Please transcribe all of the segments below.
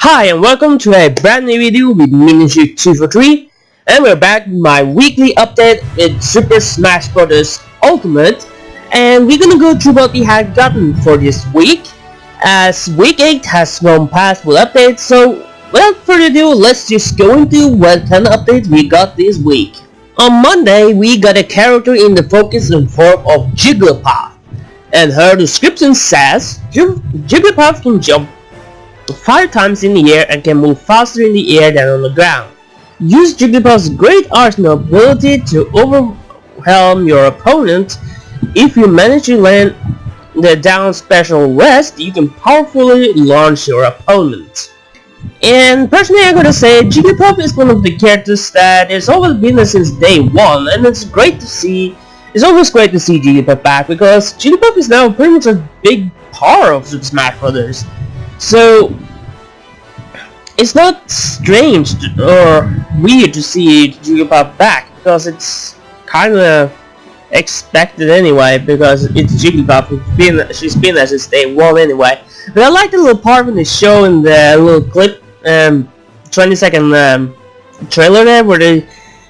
Hi and welcome to a brand new video with Minishi243, and we're back with my weekly update with Super Smash Bros. Ultimate, and we're gonna go through what we had gotten for this week, as week 8 has gone past with updates. So without further ado, let's just go into what kind of updates we got this week. On Monday, we got a character in the focus in form of Jigglypuff, and her description says Jigglypuff can jump 5 times in the air and can move faster in the air than on the ground. Use Jigglypuff's great arsenal ability to overwhelm your opponent. If you manage to land the down special rest, you can powerfully launch your opponent. And personally, I'm gonna say Jigglypuff is one of the characters that has always been there since day one, and it's great to see. It's always great to see Jigglypuff back, because Jigglypuff is now pretty much a big part of Super Smash Bros. So it's not strange or weird to see Jigglypuff back, because it's kinda expected anyway, because it's Jigglypuff. She's been there since day one anyway. But I like the little part when they show in the little clip, 20-second trailer there, where they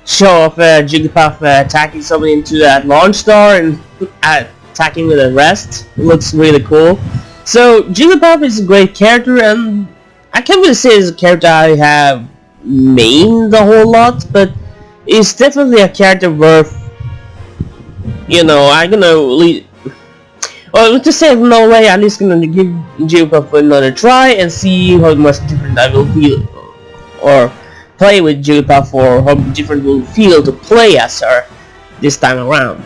show off Jigglypuff attacking somebody into that launch star and attacking with a rest. It looks really cool. So Jigglypuff is a great character, and I can't really say it's a character I have mained a whole lot, but it's definitely a character worth, I'm gonna let's just say no way, I'm just gonna give Jigglypuff another try and see how much different I will feel, or play with Jigglypuff, or how different it will feel to play as her this time around.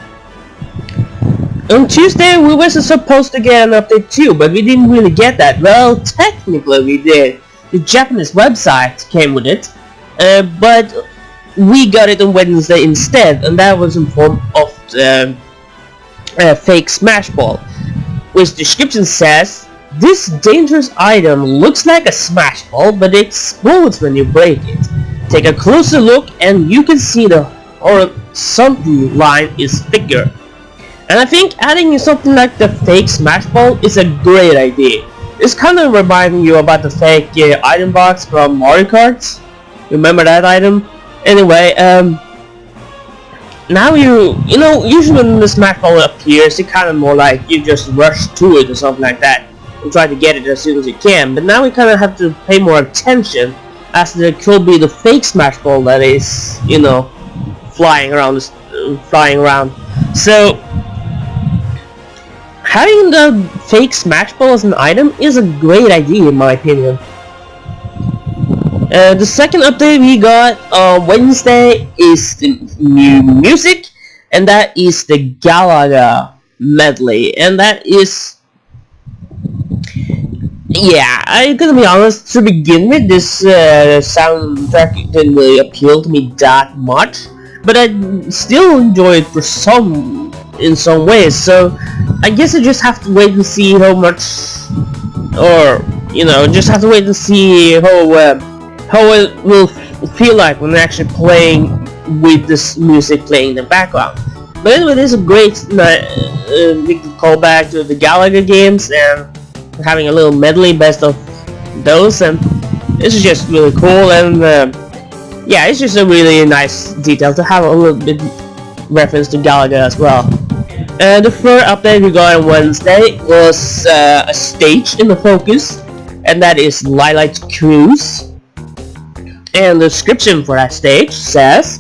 On Tuesday, we were supposed to get an update too, but we didn't really get that. Well, technically we did. The Japanese website came with it, but we got it on Wednesday instead, and that was in form of the fake Smash Ball, which description says, "This dangerous item looks like a Smash Ball, but it explodes when you break it. Take a closer look and you can see the horizontal line is thicker." And I think adding something like the fake Smash Ball is a great idea. It's kind of reminding you about the fake item box from Mario Kart. Remember that item? Anyway, now usually when the Smash Ball appears, it's kind of more like you just rush to it or something like that and try to get it as soon as you can. But now we kind of have to pay more attention, as there could be the fake Smash Ball that is, flying around. So having the fake Smash Ball as an item is a great idea in my opinion. The second update we got on Wednesday is the new music, and that is the Galaga Medley, and that is, I'm gonna be honest, to begin with, this soundtrack didn't really appeal to me that much, but I still enjoy it in some ways, so I guess I just have to wait and see how much, or just have to wait and see how it will feel like when actually playing with this music playing in the background. But anyway, this is a great big callback to the Galaga games, and having a little medley best of those, and this is just really cool, and it's just a really nice detail to have a little bit reference to Galaga as well. The third update we got on Wednesday was a stage in the focus, and that is Lylat Cruise. And the description for that stage says,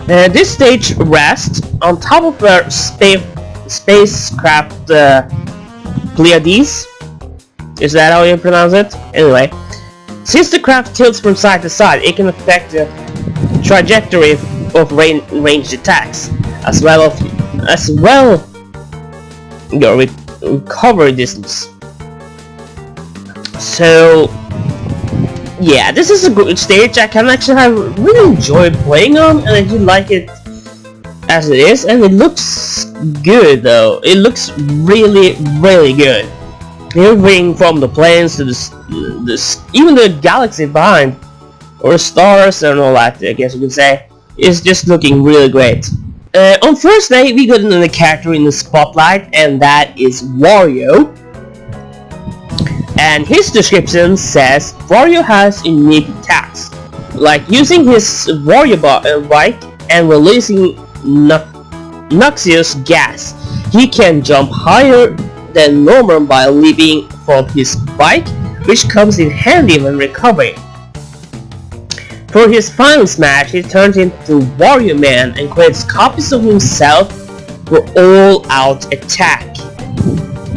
this stage rests on top of a spacecraft Pleiades. Is that how you pronounce it? Anyway, since the craft tilts from side to side, it can affect the trajectory of ranged attacks, as well your recovery distance. So this is a good stage. I can actually really enjoy playing on, and I do like it as it is, and it looks good though. It looks really, really good. Everything from the planes to even the galaxy behind, or stars and all that, I guess you could say, is just looking really great. On Thursday, we got another character in the spotlight, and that is Wario. And his description says Wario has unique attacks, like using his Wario bike and releasing noxious gas. He can jump higher than normal by leaping from his bike, which comes in handy when recovering. For his final smash, he turns into Wario Man and creates copies of himself for all-out attack.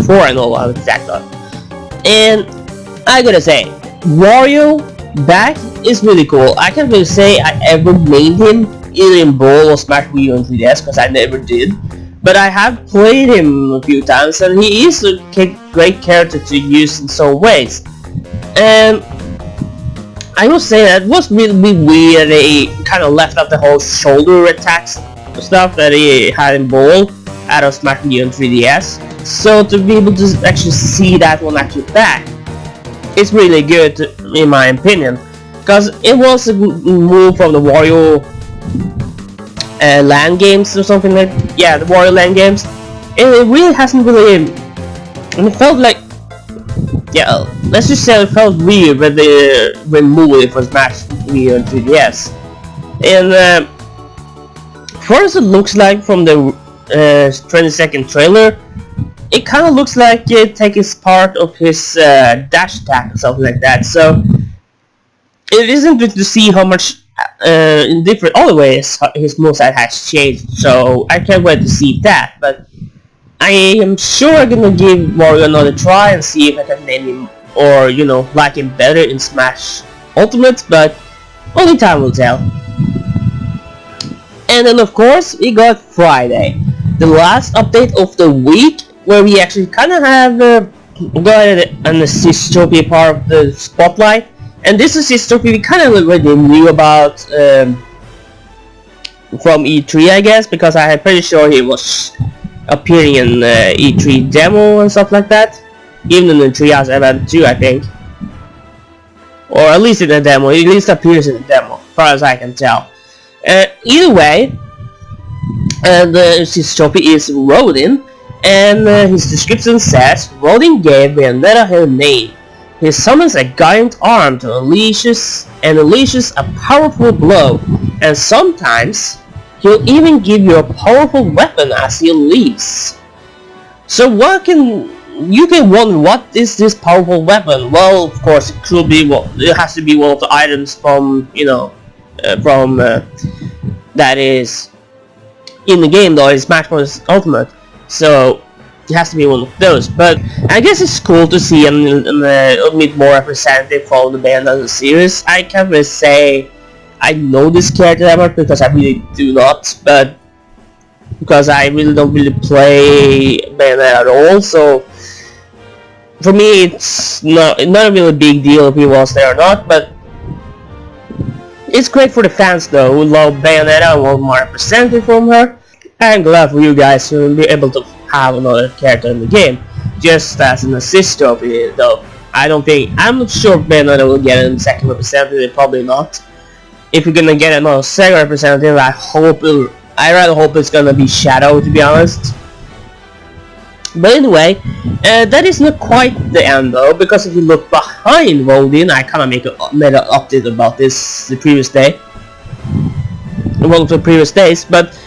For an all-out attack though. And I gotta say, Wario back is really cool. I can't really say I ever made him either in Brawl or Smash Wii U on 3DS, because I never did. But I have played him a few times, and he is a great character to use in some ways. And I will say that it was really weird that he kind of left out the whole shoulder attacks stuff that he had in Brawl out of Smash Wii U and 3DS. So to be able to actually see that one actually back, it's really good in my opinion, because it was a move from the Wario land games or something like, yeah, the Wario land games. It really hasn't really, and it felt like, yeah, let's just say it felt weird when they removed it from Smash Wii U and 3DS. And first it looks like from the 20-second trailer, it kind of looks like it takes part of his dash attack or something like that. So it is interesting to see how much in different other ways his moveset has changed. So I can't wait to see that. But I am sure I'm gonna give Wario another try and see if I can name him or, you know, like him better in Smash Ultimate, but only time will tell. And then of course we got Friday, the last update of the week, where we actually kind of have got an assist trophy part of the spotlight. And this assist trophy we kind of already knew about from E3, I guess, because I'm pretty sure he was appearing in E3 demo and stuff like that, even in the Treehouse event too, I think, or at least in the demo. He at least appears in the demo, as far as I can tell. Either way, his trophy is Rodin, and his description says Rodin gave Bayonetta her name. He summons a giant arm to unleashes a powerful blow, and sometimes he'll even give you a powerful weapon as he leaves. So you can wonder, what is this powerful weapon? Well, of course it could be, it has to be one of the items from, you know, that is in the game though, is Smash Bros. Ultimate. So it has to be one of those. But I guess it's cool to see a bit more representative from the Bayonetta series. I can't really say I know this character that much, because I really do not, but because I really don't really play Bayonetta at all, so for me it's not a really big deal if he was there or not. But it's great for the fans though, who love Bayonetta and want more representative from her. I'm glad for you guys to be able to have another character in the game, just as an assist trophy though. I'm not sure if Bayonetta will get a second representative, probably not. If we're gonna get another second representative, I rather hope it's gonna be Shadow, to be honest. But anyway, that is not quite the end though, because if you look behind Rodin, I kinda made an update about this the previous day, one of the previous days, but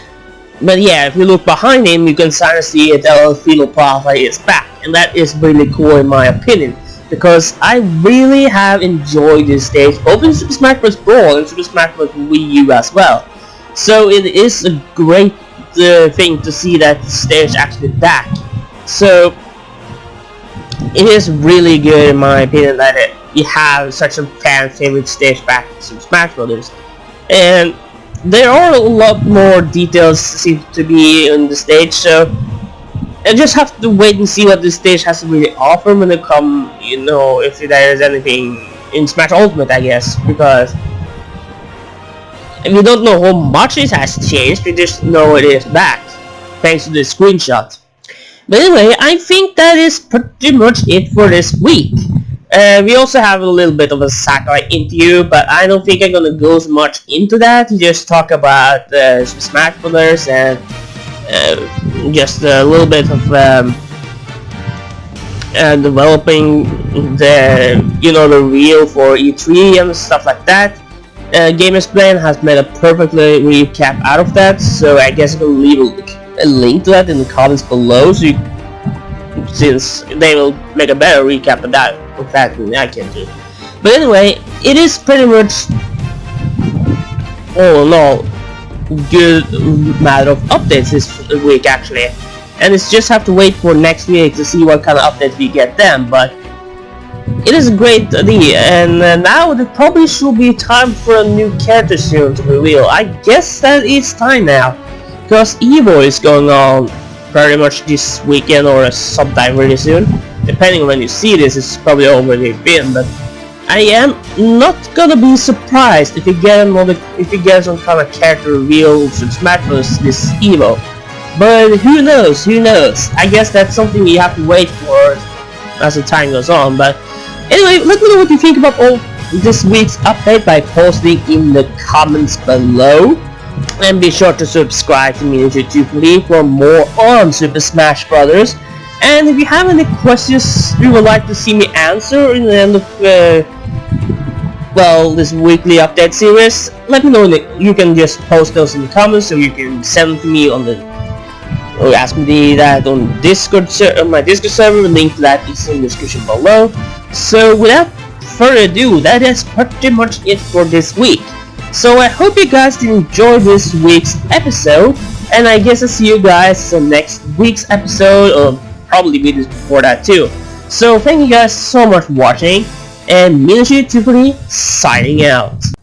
yeah, if you look behind him, you can kind of see that Delfino Plaza is back, and that is really cool in my opinion, because I really have enjoyed this stage, both in Super Smash Bros. Brawl and Super Smash Bros. Wii U as well. So it is a great thing to see that the stage actually back. So it is really good in my opinion that you have such a fan favorite stage back in Super Smash Bros. And there are a lot more details seem to be on the stage, so I just have to wait and see what the stage has to really offer when it comes, you know, if there is anything in Smash Ultimate, I guess, because we don't know how much it has changed, we just know it is back, thanks to the screenshot. But anyway, I think that is pretty much it for this week. We also have a little bit of a Sakurai interview, but I don't think I'm gonna go so much into that. Just talk about Smash Brothers and just a little bit of developing the the reel for E3 and stuff like that. Gamers Plan has made a perfectly recap out of that, so I guess I can leave a link to that in the comments below, so since they will make a better recap of that than I can do. But anyway, it is pretty much all in all good matter of updates this week actually, and it's just have to wait for next week to see what kind of updates we get then. But it is a great idea, and now there probably should be time for a new character serum to reveal. I guess that it's time now, because Evo is going on pretty much this weekend or sometime really soon. Depending on when you see this, it's probably already been, but I am not gonna be surprised if you get some kind of character reveal from Smash Bros. This Evo. But who knows? I guess that's something we have to wait for as the time goes on. But anyway, let me know what you think about all this week's update by posting in the comments below. And be sure to subscribe to Miniature2 for more on Super Smash Bros. And if you have any questions you would like to see me answer in the end of this weekly update series, let me know. You can just post those in the comments, or you can send them to me on or ask me that on Discord my Discord server. The link to that is in the description below. So without further ado, that is pretty much it for this week. So I hope you guys did enjoy this week's episode, and I guess I'll see you guys in next week's episode, or probably videos before that too. So thank you guys so much for watching, and Miniature2 signing out.